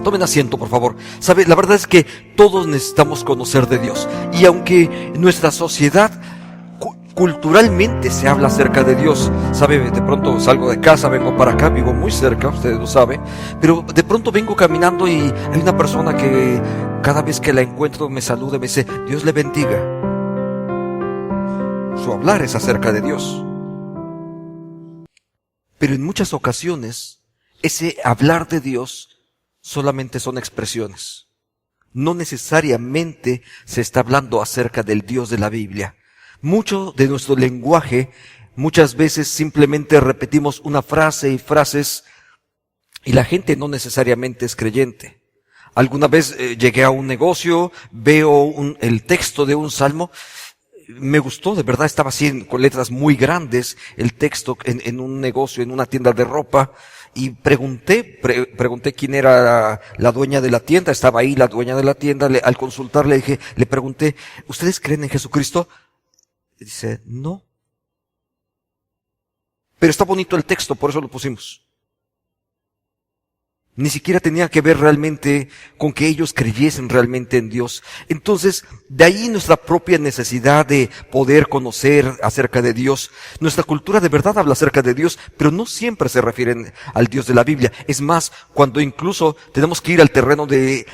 Tomen asiento, por favor. ¿Sabe? La verdad es que todos necesitamos conocer de Dios. Y aunque en nuestra sociedad culturalmente se habla acerca de Dios, ¿sabe? De pronto salgo de casa, vengo para acá, vivo muy cerca, ustedes lo saben, pero de pronto vengo caminando y hay una persona que cada vez que la encuentro me saluda y me dice, Dios le bendiga. Su hablar es acerca de Dios. Pero en muchas ocasiones, ese hablar de Dios solamente son expresiones. No necesariamente se está hablando acerca del Dios de la Biblia. Mucho de nuestro lenguaje, muchas veces simplemente repetimos una frase y frases y la gente no necesariamente es creyente. Alguna vez llegué a un negocio, veo el texto de un salmo, me gustó, de verdad estaba así con letras muy grandes el texto en un negocio, en una tienda de ropa, y pregunté quién era la dueña de la tienda. Estaba ahí la dueña de la tienda. Al consultar le pregunté, ¿ustedes creen en Jesucristo? Y dice, no. Pero está bonito el texto, por eso lo pusimos. Ni siquiera tenía que ver realmente con que ellos creyesen realmente en Dios. Entonces, de ahí nuestra propia necesidad de poder conocer acerca de Dios. Nuestra cultura de verdad habla acerca de Dios, pero no siempre se refieren al Dios de la Biblia. Es más, cuando incluso tenemos que ir al terreno de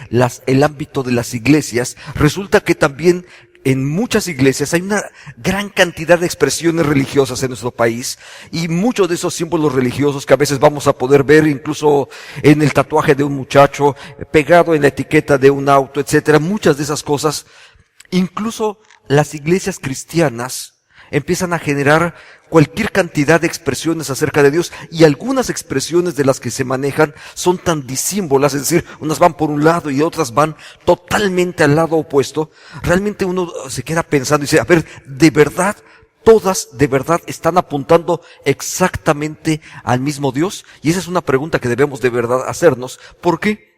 el ámbito de las iglesias, resulta que también en muchas iglesias hay una gran cantidad de expresiones religiosas en nuestro país y muchos de esos símbolos religiosos que a veces vamos a poder ver incluso en el tatuaje de un muchacho, pegado en la etiqueta de un auto, etcétera. Muchas de esas cosas, incluso las iglesias cristianas empiezan a generar cualquier cantidad de expresiones acerca de Dios, y algunas expresiones de las que se manejan son tan disímbolas, es decir, unas van por un lado y otras van totalmente al lado opuesto. Realmente uno se queda pensando y dice, a ver, ¿de verdad todas de verdad están apuntando exactamente al mismo Dios? Y esa es una pregunta que debemos de verdad hacernos. ¿Por qué?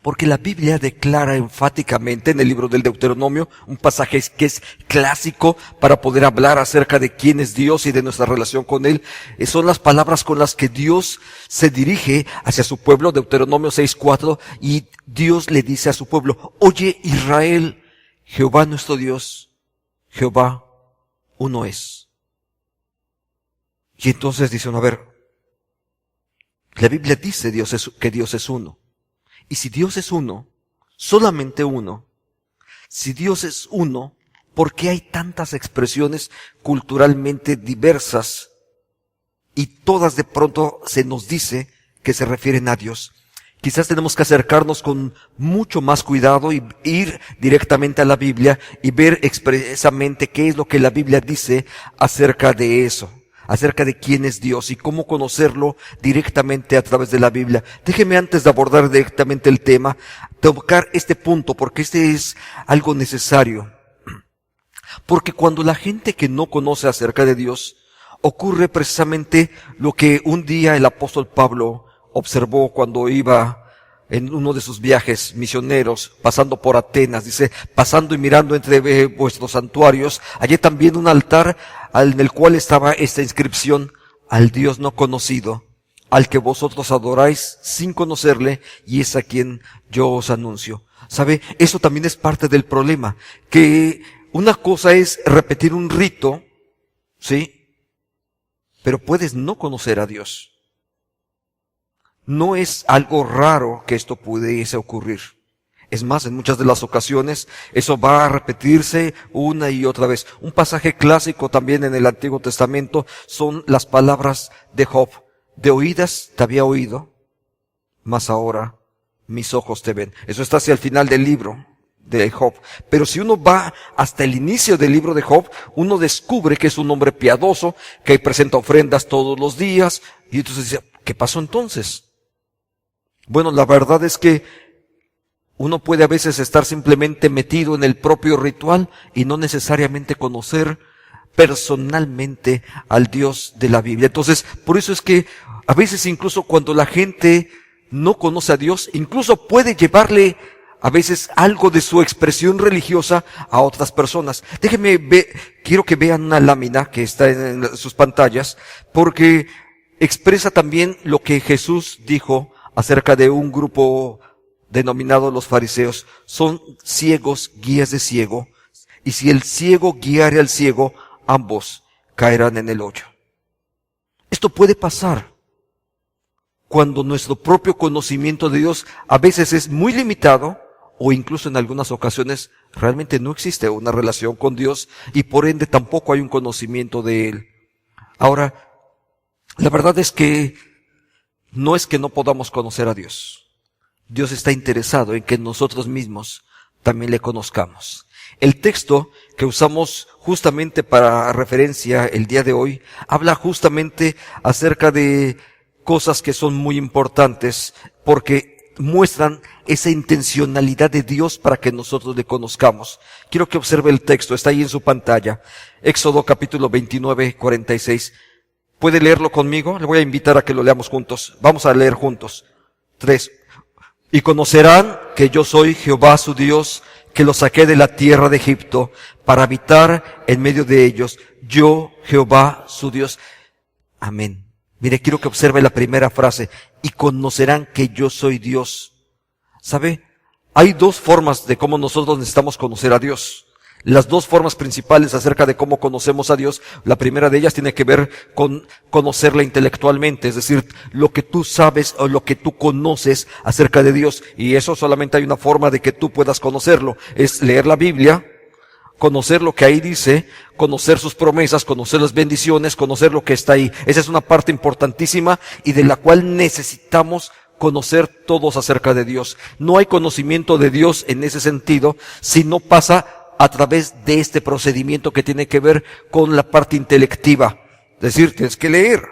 Porque la Biblia declara enfáticamente en el libro del Deuteronomio, un pasaje que es clásico para poder hablar acerca de quién es Dios y de nuestra relación con Él. Son las palabras con las que Dios se dirige hacia su pueblo, Deuteronomio 6:4, y Dios le dice a su pueblo, oye Israel, Jehová nuestro Dios, Jehová uno es. Y entonces dice uno, a ver, la Biblia dice que Dios es uno. Y si Dios es uno, solamente uno, si Dios es uno, ¿por qué hay tantas expresiones culturalmente diversas? Y todas de pronto se nos dice que se refieren a Dios. Quizás tenemos que acercarnos con mucho más cuidado y ir directamente a la Biblia y ver expresamente qué es lo que la Biblia dice acerca de eso, acerca de quién es Dios y cómo conocerlo directamente a través de la Biblia. Déjeme, antes de abordar directamente el tema, tocar este punto, porque este es algo necesario. Porque cuando la gente que no conoce acerca de Dios, ocurre precisamente lo que un día el apóstol Pablo observó cuando iba en uno de sus viajes misioneros, pasando por Atenas. Dice, pasando y mirando entre vuestros santuarios, hallé también un altar en el cual estaba esta inscripción: al Dios no conocido, al que vosotros adoráis sin conocerle, y es a quien yo os anuncio. ¿Sabe? Eso también es parte del problema, que una cosa es repetir un rito, ¿sí? Pero puedes no conocer a Dios. No es algo raro que esto pudiese ocurrir. Es más, en muchas de las ocasiones eso va a repetirse una y otra vez. Un pasaje clásico también en el Antiguo Testamento son las palabras de Job. De oídas te había oído, mas ahora mis ojos te ven. Eso está hacia el final del libro de Job. Pero si uno va hasta el inicio del libro de Job, uno descubre que es un hombre piadoso, que presenta ofrendas todos los días, y entonces dice, ¿qué pasó entonces? Bueno, la verdad es que uno puede a veces estar simplemente metido en el propio ritual y no necesariamente conocer personalmente al Dios de la Biblia. Entonces, por eso es que a veces incluso cuando la gente no conoce a Dios, incluso puede llevarle a veces algo de su expresión religiosa a otras personas. Déjenme ver, quiero que vean una lámina que está en sus pantallas, porque expresa también lo que Jesús dijo acerca de un grupo denominado los fariseos. Son ciegos, guías de ciego, y si el ciego guiare al ciego, ambos caerán en el hoyo. Esto puede pasar cuando nuestro propio conocimiento de Dios a veces es muy limitado, o incluso en algunas ocasiones realmente no existe una relación con Dios y por ende tampoco hay un conocimiento de Él. Ahora, la verdad es que no podamos conocer a Dios. Dios está interesado en que nosotros mismos también le conozcamos. El texto que usamos justamente para referencia el día de hoy habla justamente acerca de cosas que son muy importantes porque muestran esa intencionalidad de Dios para que nosotros le conozcamos. Quiero que observe el texto, está ahí en su pantalla. Éxodo capítulo 29, 46. ¿Puede leerlo conmigo? Le voy a invitar a que lo leamos juntos. Vamos a leer juntos. 3. Y conocerán que yo soy Jehová su Dios, que los saqué de la tierra de Egipto para habitar en medio de ellos. Yo, Jehová su Dios. Amén. Mire, quiero que observe la primera frase. Y conocerán que yo soy Dios. ¿Sabe? Hay dos formas de cómo nosotros necesitamos conocer a Dios. Las dos formas principales acerca de cómo conocemos a Dios, la primera de ellas tiene que ver con conocerla intelectualmente, es decir, lo que tú sabes o lo que tú conoces acerca de Dios. Y eso solamente hay una forma de que tú puedas conocerlo, es leer la Biblia, conocer lo que ahí dice, conocer sus promesas, conocer las bendiciones, conocer lo que está ahí. Esa es una parte importantísima y de la cual necesitamos conocer todos acerca de Dios. No hay conocimiento de Dios en ese sentido si no pasa a través de este procedimiento que tiene que ver con la parte intelectiva. Es decir, tienes que leer.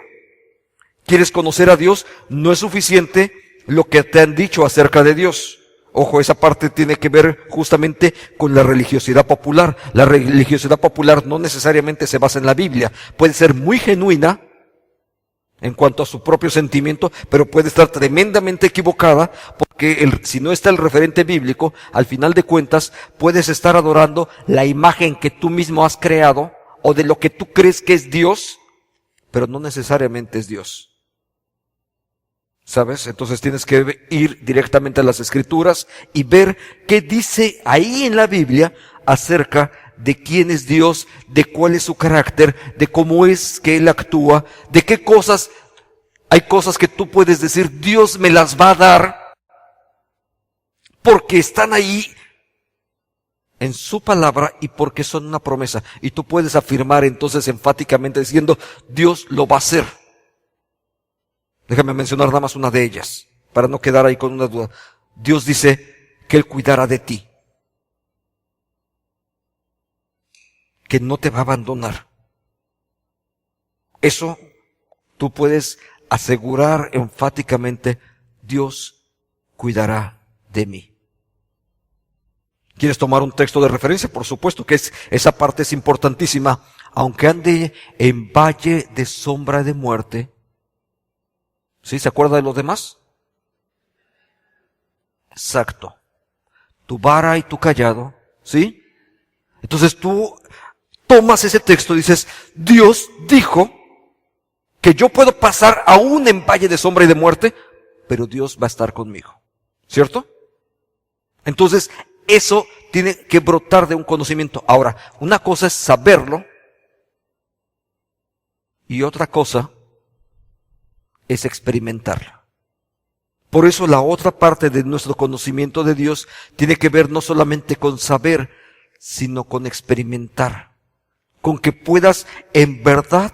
¿Quieres conocer a Dios? No es suficiente lo que te han dicho acerca de Dios. Ojo, esa parte tiene que ver justamente con la religiosidad popular. La religiosidad popular no necesariamente se basa en la Biblia. Puede ser muy genuina en cuanto a su propio sentimiento, pero puede estar tremendamente equivocada porque si no está el referente bíblico, al final de cuentas puedes estar adorando la imagen que tú mismo has creado o de lo que tú crees que es Dios, pero no necesariamente es Dios. ¿Sabes? Entonces tienes que ir directamente a las Escrituras y ver qué dice ahí en la Biblia acerca de quién es Dios, de cuál es su carácter, de cómo es que Él actúa, de qué cosas, hay cosas que tú puedes decir, Dios me las va a dar, porque están ahí en su palabra y porque son una promesa. Y tú puedes afirmar entonces enfáticamente diciendo, Dios lo va a hacer. Déjame mencionar nada más una de ellas, para no quedar ahí con una duda. Dios dice que Él cuidará de ti, que no te va a abandonar. Eso tú puedes asegurar enfáticamente, Dios cuidará de mí. ¿Quieres tomar un texto de referencia? Por supuesto que esa parte es importantísima. Aunque ande en valle de sombra de muerte. ¿Sí? ¿Se acuerda de los demás? Exacto. Tu vara y tu cayado. ¿Sí? Entonces tú tomas ese texto y dices, Dios dijo que yo puedo pasar aún en valle de sombra y de muerte, pero Dios va a estar conmigo. ¿Cierto? Entonces, eso tiene que brotar de un conocimiento. Ahora, una cosa es saberlo y otra cosa es experimentarlo. Por eso la otra parte de nuestro conocimiento de Dios tiene que ver no solamente con saber, sino con experimentar. Con que puedas en verdad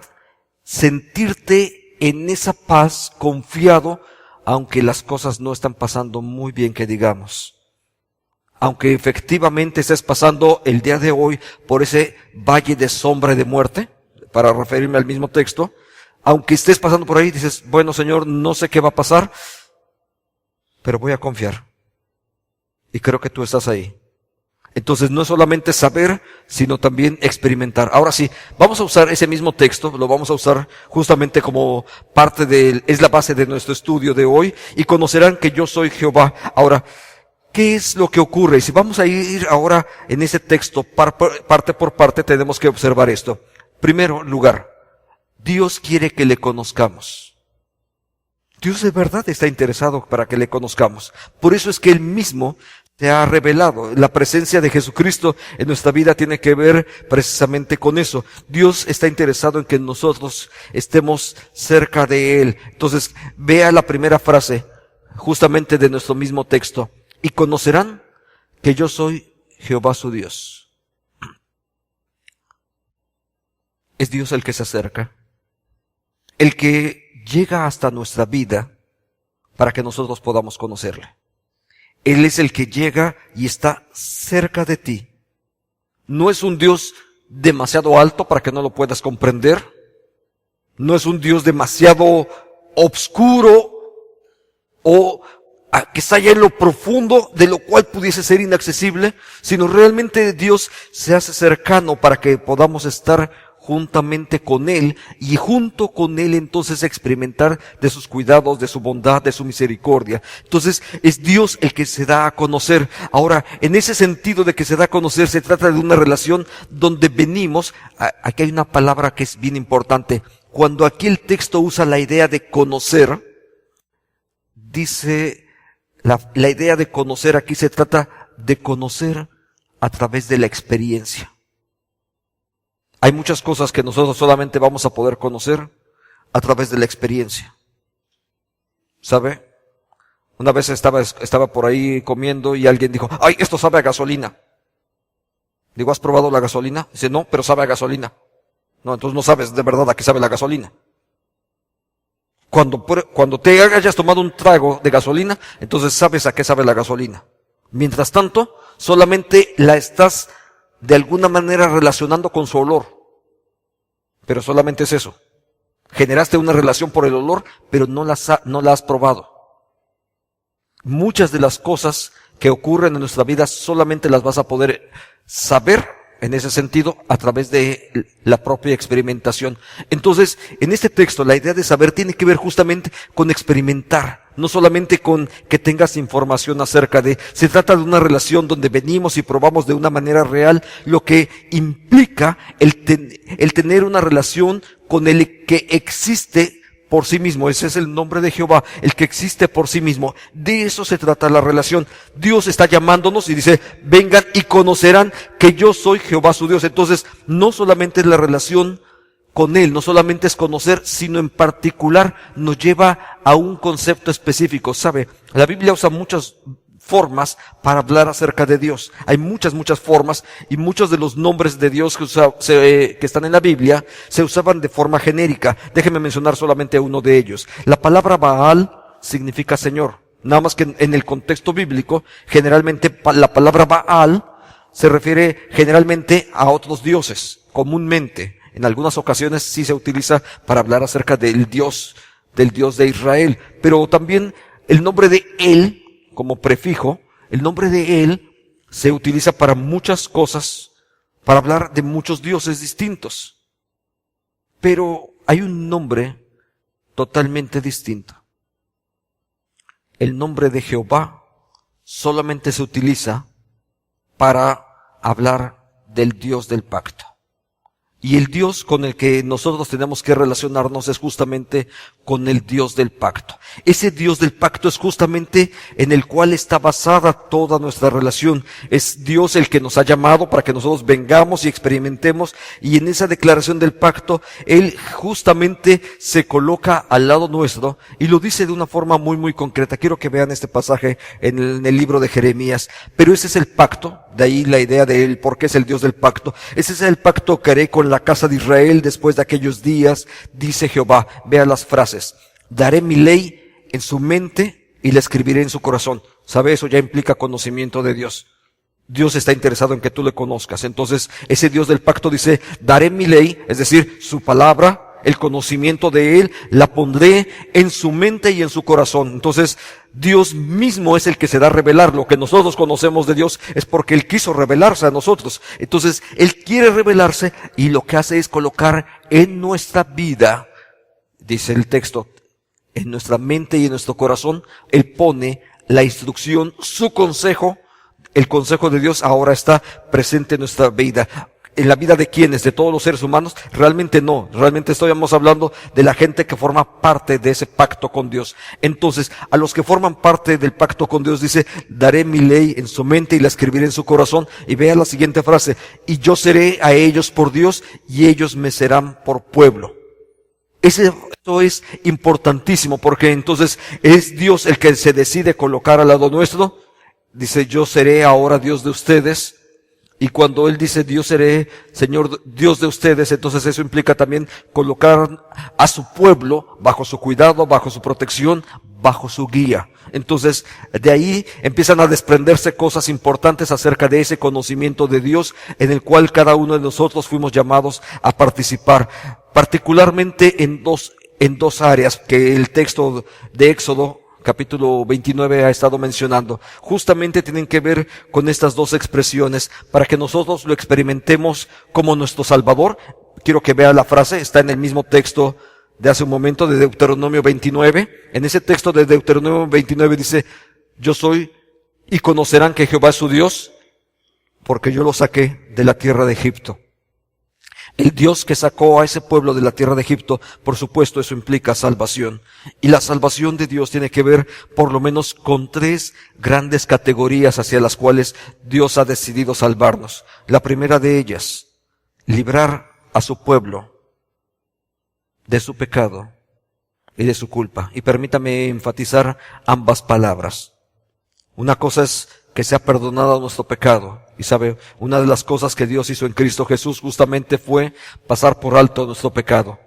sentirte en esa paz, confiado, aunque las cosas no están pasando muy bien que digamos. Aunque efectivamente estés pasando el día de hoy por ese valle de sombra y de muerte, para referirme al mismo texto, aunque estés pasando por ahí, dices, bueno Señor, no sé qué va a pasar, pero voy a confiar. Y creo que tú estás ahí. Entonces no es solamente saber, sino también experimentar. Ahora sí, vamos a usar ese mismo texto, lo vamos a usar justamente como parte es la base de nuestro estudio de hoy, y conocerán que yo soy Jehová. Ahora, ¿qué es lo que ocurre? Y si vamos a ir ahora en ese texto, parte por parte, tenemos que observar esto. Primero lugar, Dios quiere que le conozcamos. Dios de verdad está interesado para que le conozcamos. Por eso es que Él mismo te ha revelado. La presencia de Jesucristo en nuestra vida tiene que ver precisamente con eso. Dios está interesado en que nosotros estemos cerca de Él. Entonces, vea la primera frase, justamente de nuestro mismo texto. Y conocerán que yo soy Jehová su Dios. Es Dios el que se acerca, el que llega hasta nuestra vida para que nosotros podamos conocerle. Él es el que llega y está cerca de ti. No es un Dios demasiado alto para que no lo puedas comprender. No es un Dios demasiado obscuro o que está allá en lo profundo, de lo cual pudiese ser inaccesible, sino realmente Dios se hace cercano para que podamos estar juntamente con Él y junto con Él entonces experimentar de sus cuidados, de su bondad, de su misericordia. Entonces es Dios el que se da a conocer. Ahora, en ese sentido de que se da a conocer, se trata de una relación donde venimos, aquí hay una palabra que es bien importante. Cuando aquí el texto usa la idea de conocer, dice la idea de conocer, aquí se trata de conocer a través de la experiencia. Hay muchas cosas que nosotros solamente vamos a poder conocer a través de la experiencia. ¿Sabe? Una vez estaba por ahí comiendo y alguien dijo, ¡ay, esto sabe a gasolina! Digo, ¿has probado la gasolina? Dice, no, pero sabe a gasolina. No, entonces no sabes de verdad a qué sabe la gasolina. Cuando te hayas tomado un trago de gasolina, entonces sabes a qué sabe la gasolina. Mientras tanto, solamente la estás de alguna manera relacionando con su olor. Pero solamente es eso. Generaste una relación por el olor, pero no la has probado. Muchas de las cosas que ocurren en nuestra vida solamente las vas a poder saber en ese sentido a través de la propia experimentación. Entonces, en este texto, la idea de saber tiene que ver justamente con experimentar. No solamente con que tengas información acerca de, se trata de una relación donde venimos y probamos de una manera real lo que implica el tener una relación con el que existe por sí mismo. Ese es el nombre de Jehová, el que existe por sí mismo. De eso se trata la relación. Dios está llamándonos y dice, vengan y conocerán que yo soy Jehová su Dios. Entonces, no solamente es la relación con Él, no solamente es conocer, sino en particular nos lleva a un concepto específico. ¿Sabe? La Biblia usa muchas formas para hablar acerca de Dios. Hay muchas formas y muchos de los nombres de Dios que están en la Biblia se usaban de forma genérica. Déjeme mencionar solamente uno de ellos. La palabra Baal significa Señor. Nada más que en el contexto bíblico, generalmente la palabra Baal se refiere generalmente a otros dioses, comúnmente. En algunas ocasiones sí se utiliza para hablar acerca del Dios de Israel. Pero también el nombre de Él, como prefijo, el nombre de Él se utiliza para muchas cosas, para hablar de muchos dioses distintos. Pero hay un nombre totalmente distinto. El nombre de Jehová solamente se utiliza para hablar del Dios del pacto. Y el Dios con el que nosotros tenemos que relacionarnos es justamente con el Dios del pacto. Ese Dios del pacto es justamente en el cual está basada toda nuestra relación. Es Dios el que nos ha llamado para que nosotros vengamos y experimentemos. Y en esa declaración del pacto, Él justamente se coloca al lado nuestro y lo dice de una forma muy concreta. Quiero que vean este pasaje en el libro de Jeremías. Pero ese es el pacto. De ahí la idea de Él, porque es el Dios del pacto. Ese es el pacto que haré con la casa de Israel después de aquellos días, dice Jehová. Vea las frases. Daré mi ley en su mente y la escribiré en su corazón. ¿Sabe? Eso ya implica conocimiento de Dios. Dios está interesado en que tú le conozcas. Entonces, ese Dios del pacto dice, daré mi ley, es decir, su palabra, el conocimiento de Él, la pondré en su mente y en su corazón. Entonces, Dios mismo es el que se da a revelar. Lo que nosotros conocemos de Dios es porque Él quiso revelarse a nosotros. Entonces, Él quiere revelarse y lo que hace es colocar en nuestra vida, dice el texto, en nuestra mente y en nuestro corazón, Él pone la instrucción, su consejo. El consejo de Dios ahora está presente en nuestra vida. ¿En la vida de quiénes? ¿De todos los seres humanos? Realmente no. Realmente estamos hablando de la gente que forma parte de ese pacto con Dios. Entonces, a los que forman parte del pacto con Dios dice, daré mi ley en su mente y la escribiré en su corazón. Y vea la siguiente frase, y yo seré a ellos por Dios y ellos me serán por pueblo. Eso es importantísimo porque entonces es Dios el que se decide colocar al lado nuestro. Dice, yo seré ahora Dios de ustedes. Y cuando Él dice, Dios seré, Señor, Dios de ustedes, entonces eso implica también colocar a su pueblo bajo su cuidado, bajo su protección, bajo su guía. Entonces, de ahí empiezan a desprenderse cosas importantes acerca de ese conocimiento de Dios en el cual cada uno de nosotros fuimos llamados a participar, particularmente en dos áreas que el texto de Éxodo capítulo 29 ha estado mencionando. Justamente tienen que ver con estas dos expresiones para que nosotros lo experimentemos como nuestro Salvador. Quiero que vea la frase, está en el mismo texto de hace un momento de Deuteronomio 29. En ese texto de Deuteronomio 29 dice, yo soy y conocerán que Jehová es su Dios porque yo lo saqué de la tierra de Egipto. El Dios que sacó a ese pueblo de la tierra de Egipto, por supuesto, eso implica salvación. Y la salvación de Dios tiene que ver por lo menos con 3 grandes categorías hacia las cuales Dios ha decidido salvarnos. La primera de ellas, librar a su pueblo de su pecado y de su culpa. Y permítame enfatizar ambas palabras. Una cosa es que sea perdonado nuestro pecado. Y sabe, una de las cosas que Dios hizo en Cristo Jesús justamente fue pasar por alto nuestro pecado.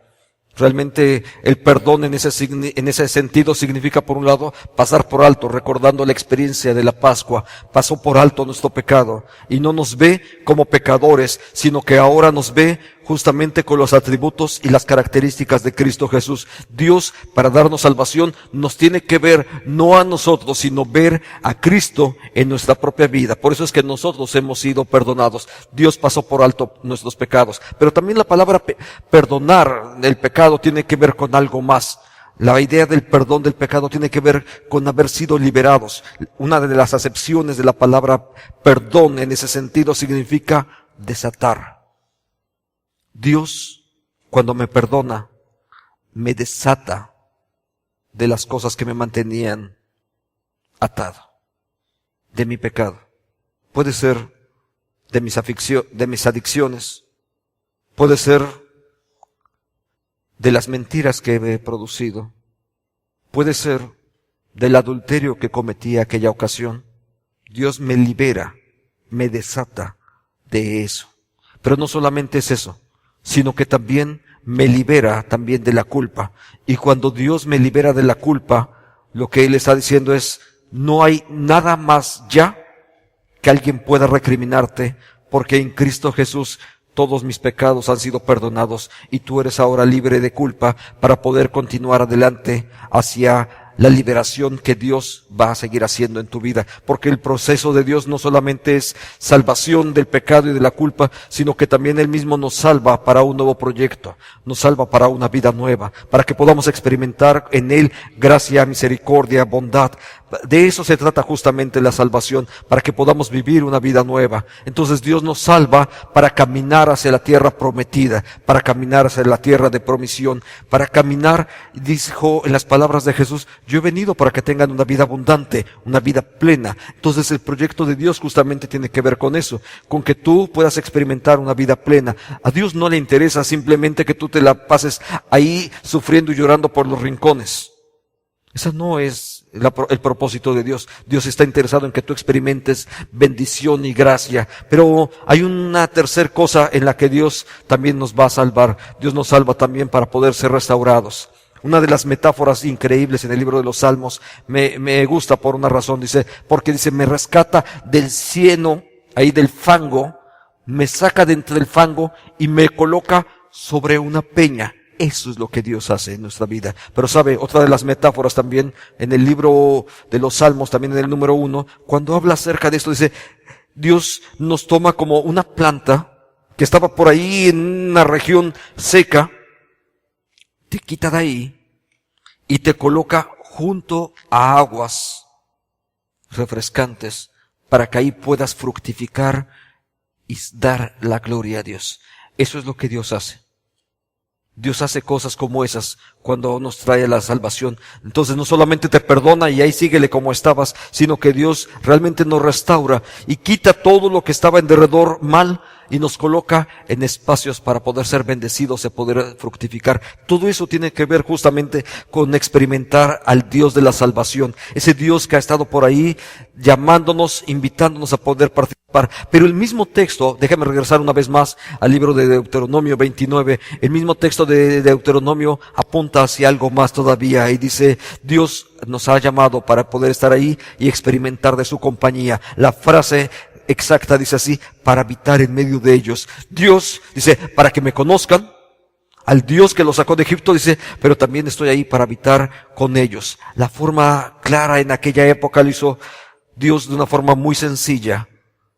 Realmente el perdón en ese sentido significa, por un lado, pasar por alto, recordando la experiencia de la Pascua. Pasó por alto nuestro pecado y no nos ve como pecadores, sino que ahora nos ve justamente con los atributos y las características de Cristo Jesús. Dios, para darnos salvación, nos tiene que ver no a nosotros, sino ver a Cristo en nuestra propia vida. Por eso es que nosotros hemos sido perdonados. Dios pasó por alto nuestros pecados. Pero también la palabra perdonar el pecado tiene que ver con algo más. La idea del perdón del pecado tiene que ver con haber sido liberados. Una de las acepciones de la palabra perdón en ese sentido significa desatar. Dios, cuando me perdona, me desata de las cosas que me mantenían atado, de mi pecado. Puede ser de mis adicciones, puede ser de las mentiras que he producido, puede ser del adulterio que cometí aquella ocasión. Dios me libera, me desata de eso. Pero no solamente es eso, sino que también me libera también de la culpa. Y cuando Dios me libera de la culpa, lo que Él está diciendo es, no hay nada más ya que alguien pueda recriminarte, porque en Cristo Jesús todos mis pecados han sido perdonados y tú eres ahora libre de culpa para poder continuar adelante hacia la liberación que Dios va a seguir haciendo en tu vida. Porque el proceso de Dios no solamente es salvación del pecado y de la culpa, sino que también Él mismo nos salva para un nuevo proyecto, nos salva para una vida nueva, para que podamos experimentar en Él gracia, misericordia, bondad. De eso se trata justamente la salvación, para que podamos vivir una vida nueva. Entonces Dios nos salva para caminar hacia la tierra prometida, para caminar hacia la tierra de promisión, para caminar, dijo en las palabras de Jesús, yo he venido para que tengan una vida abundante, una vida plena. Entonces el proyecto de Dios justamente tiene que ver con eso, con que tú puedas experimentar una vida plena. A Dios no le interesa simplemente que tú te la pases ahí sufriendo y llorando por los rincones. Esa no es el propósito de Dios. Dios está interesado en que tú experimentes bendición y gracia. Pero hay una tercera cosa en la que Dios también nos va a salvar. Dios nos salva también para poder ser restaurados. Una de las metáforas increíbles en el libro de los Salmos me gusta por una razón. Porque dice, me rescata del cieno, ahí del fango, me saca de entre el fango y me coloca sobre una peña. Eso es lo que Dios hace en nuestra vida. Pero sabe, otra de las metáforas también en el libro de los Salmos, también en el número 1, cuando habla acerca de esto, dice, Dios nos toma como una planta que estaba por ahí en una región seca, te quita de ahí y te coloca junto a aguas refrescantes para que ahí puedas fructificar y dar la gloria a Dios. Eso es lo que Dios hace. Dios hace cosas como esas cuando nos trae la salvación. Entonces no solamente te perdona y ahí síguele como estabas, sino que Dios realmente nos restaura y quita todo lo que estaba en derredor mal y nos coloca en espacios para poder ser bendecidos y poder fructificar. Todo eso tiene que ver justamente con experimentar al Dios de la salvación. Ese Dios que ha estado por ahí llamándonos, invitándonos a poder participar. Pero el mismo texto, déjame regresar una vez más al libro de Deuteronomio 29, el mismo texto de Deuteronomio apunta hacia algo más todavía y dice, Dios nos ha llamado para poder estar ahí y experimentar de su compañía. La frase exacta dice así, para habitar en medio de ellos. Dios dice, para que me conozcan, al Dios que los sacó de Egipto, dice, pero también estoy ahí para habitar con ellos. La forma clara en aquella época lo hizo Dios de una forma muy sencilla.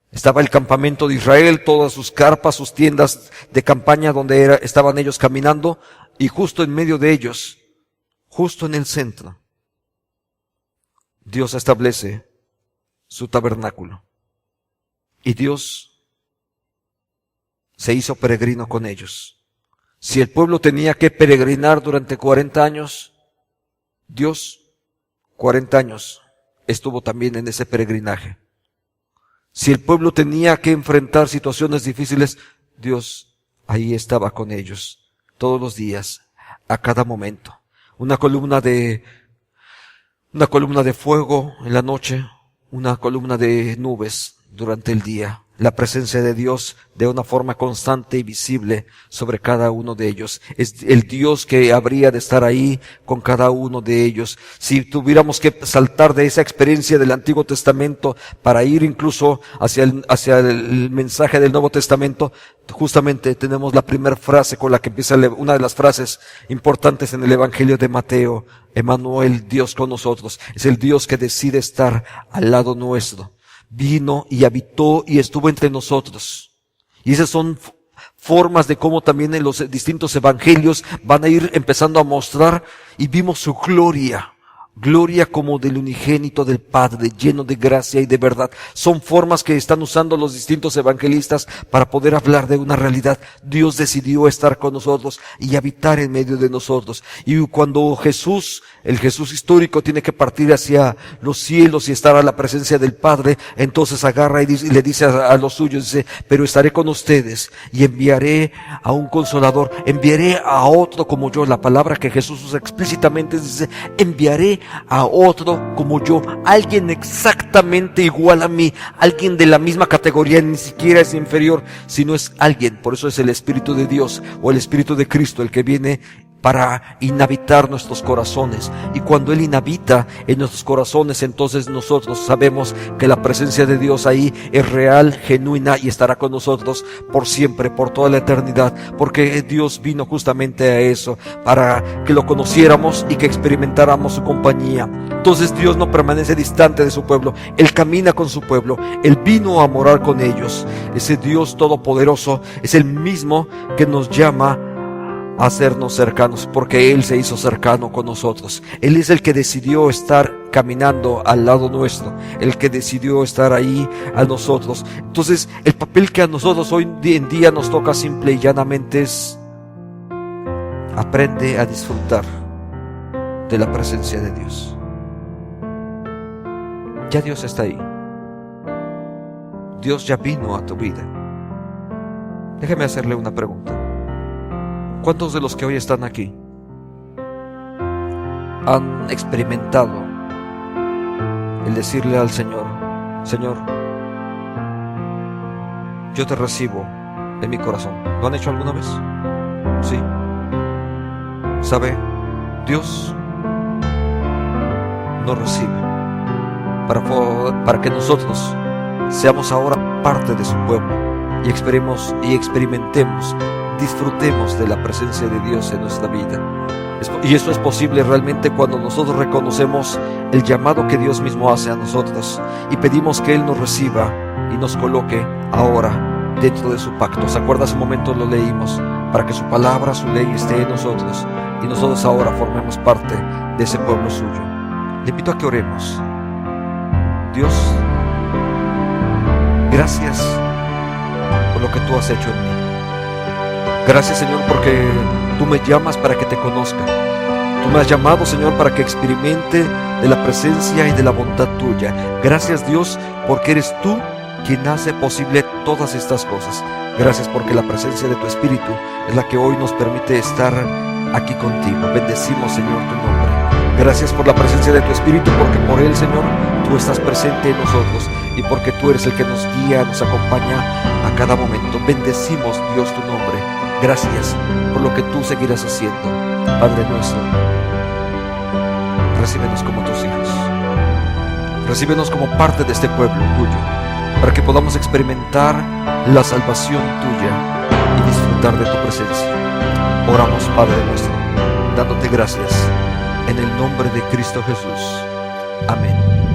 Estaba el campamento de Israel, todas sus carpas, sus tiendas de campaña donde estaban ellos caminando, y justo en medio de ellos, justo en el centro, Dios establece su tabernáculo. Y Dios se hizo peregrino con ellos. Si el pueblo tenía que peregrinar durante 40 años, Dios 40 años estuvo también en ese peregrinaje. Si el pueblo tenía que enfrentar situaciones difíciles, Dios ahí estaba con ellos todos los días, a cada momento. Una columna de fuego en la noche, una columna de nubes durante el día. La presencia de Dios de una forma constante y visible sobre cada uno de ellos. Es el Dios que habría de estar ahí con cada uno de ellos. Si tuviéramos que saltar de esa experiencia del Antiguo Testamento para ir incluso hacia el mensaje del Nuevo Testamento, justamente tenemos la primera frase con la que empieza una de las frases importantes en el Evangelio de Mateo. Emmanuel, Dios con nosotros. Es el Dios que decide estar al lado nuestro. Vino y habitó y estuvo entre nosotros. Y esas son formas de cómo también en los distintos evangelios van a ir empezando a mostrar, y vimos su gloria. Gloria como del unigénito del Padre, lleno de gracia y de verdad. Son formas que están usando los distintos evangelistas para poder hablar de una realidad. Dios decidió estar con nosotros y habitar en medio de nosotros. Y cuando Jesús, el Jesús histórico, tiene que partir hacia los cielos y estar a la presencia del Padre, entonces agarra y le dice a los suyos, dice, pero estaré con ustedes y enviaré a un consolador, enviaré a otro como yo. La palabra que Jesús usa explícitamente dice, enviaré a otro como yo, alguien exactamente igual a mí, alguien de la misma categoría, ni siquiera es inferior, sino es alguien. Por eso es el Espíritu de Dios o el Espíritu de Cristo el que viene para inhabitar nuestros corazones. Y cuando Él inhabita en nuestros corazones, entonces nosotros sabemos que la presencia de Dios ahí es real, genuina, y estará con nosotros por siempre, por toda la eternidad, porque Dios vino justamente a eso, para que lo conociéramos y que experimentáramos su compañía. Entonces Dios no permanece distante de su pueblo, Él camina con su pueblo, Él vino a morar con ellos. Ese Dios todopoderoso es el mismo que nos llama a hacernos cercanos, porque Él se hizo cercano con nosotros. Él es el que decidió estar caminando al lado nuestro, el que decidió estar ahí a nosotros. Entonces, el papel que a nosotros hoy en día nos toca simple y llanamente es: aprende a disfrutar de la presencia de Dios. Ya Dios está ahí. Dios ya vino a tu vida. Déjeme hacerle una pregunta. ¿Cuántos de los que hoy están aquí han experimentado el decirle al Señor: Señor, yo te recibo en mi corazón? ¿Lo han hecho alguna vez? Sí. ¿Sabe? Dios nos recibe para que nosotros seamos ahora parte de su pueblo y experimentemos, disfrutemos de la presencia de Dios en nuestra vida. Y esto es posible realmente cuando nosotros reconocemos el llamado que Dios mismo hace a nosotros y pedimos que Él nos reciba y nos coloque ahora dentro de su pacto. ¿Se acuerda? Hace un momento lo leímos, para que su palabra, su ley esté en nosotros y nosotros ahora formemos parte de ese pueblo suyo. Le invito a que oremos. Dios, gracias lo que tú has hecho en mí. Gracias, Señor, porque tú me llamas para que te conozca. Tú me has llamado, Señor, para que experimente de la presencia y de la bondad tuya. Gracias, Dios, porque eres tú quien hace posible todas estas cosas. Gracias porque la presencia de tu Espíritu es la que hoy nos permite estar aquí contigo. Bendecimos, Señor, tu nombre. Gracias por la presencia de tu Espíritu, porque por él, Señor, tú estás presente en nosotros y porque tú eres el que nos guía, nos acompaña a cada momento. Bendecimos, Dios, tu nombre. Gracias por lo que tú seguirás haciendo. Padre nuestro, recíbenos como tus hijos. Recíbenos como parte de este pueblo tuyo, para que podamos experimentar la salvación tuya y disfrutar de tu presencia. Oramos, Padre nuestro, dándote gracias en el nombre de Cristo Jesús. Amén.